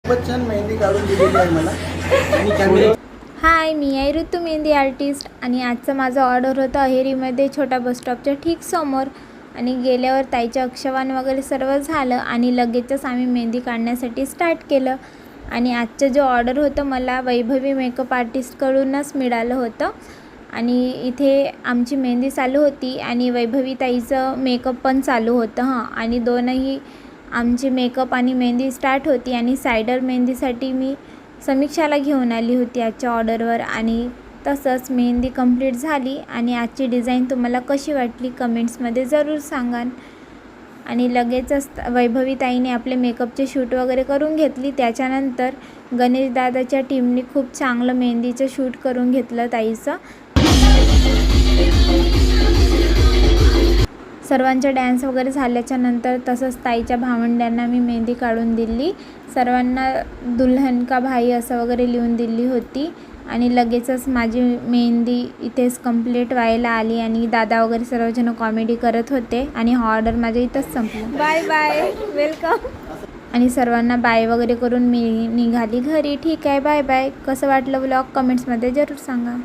खूपच छान मेहंदी काढून दिलेली आहे मला आणि कॅमेरा. हाय, मी आहे ऋतू मेहंदी आर्टिस्ट आणि आजचं माझं ऑर्डर होतं अहेरीमध्ये छोट्या बसस्टॉपच्या ठीक समोर. आणि गेल्यावर ताईचं अक्षवान वगैरे सर्व झालं आणि लगेचच आम्ही मेहंदी काढण्यासाठी स्टार्ट केलं. आणि आजचं जे ऑर्डर होतं मला वैभवी मेकअप आर्टिस्टकडूनच मिळालं होतं. आणि इथे आमची मेहंदी चालू होती आणि वैभवी ताईचं मेकअप पण चालू होतं आणि दोनही आमची मेकअप आणि मेहंदी स्टार्ट होती. आणि सायडर मेहंदीसाठी मी समीक्षाला घेऊन आली होती आजच्या ऑर्डरवर. आणि तसंच मेहंदी कंप्लीट झाली. आणि आजची डिझाईन तुम्हाला कशी वाटली कमेंट्समध्ये ज़रूर सांगाल. आणि लगेचच वैभवी ताईने आपले मेकअपचे शूट वगैरे करून घेतली. त्याच्यानंतर गणेश दादाच्या टीमने खूप चांगलं मेहंदीचं शूट करून घेतलं ताईचं. सर्वांचा डान्स वगैरे झाल्याच्या नंतर तसंच ताईच्या भावंड्यांना मी मेहंदी काढून दिली. सर्वांना दुल्हन का भाई असं वगैरे लिहून दिली होती. आणि लगेचच माझी मेहंदी इथेच कंप्लीट व्हायला आली. आणि दादा वगैरे सर्वजण कॉमेडी करत होते. आणि हा ऑर्डर माझ्या इथंच संपला. Bye bye, welcome. आणि सर्वांना बाय वगैरे करून मी निघाली घरी. ठीक आहे, बाय बाय. कसं वाटलं व्लॉग कमेंट्समध्ये जरूर सांगा.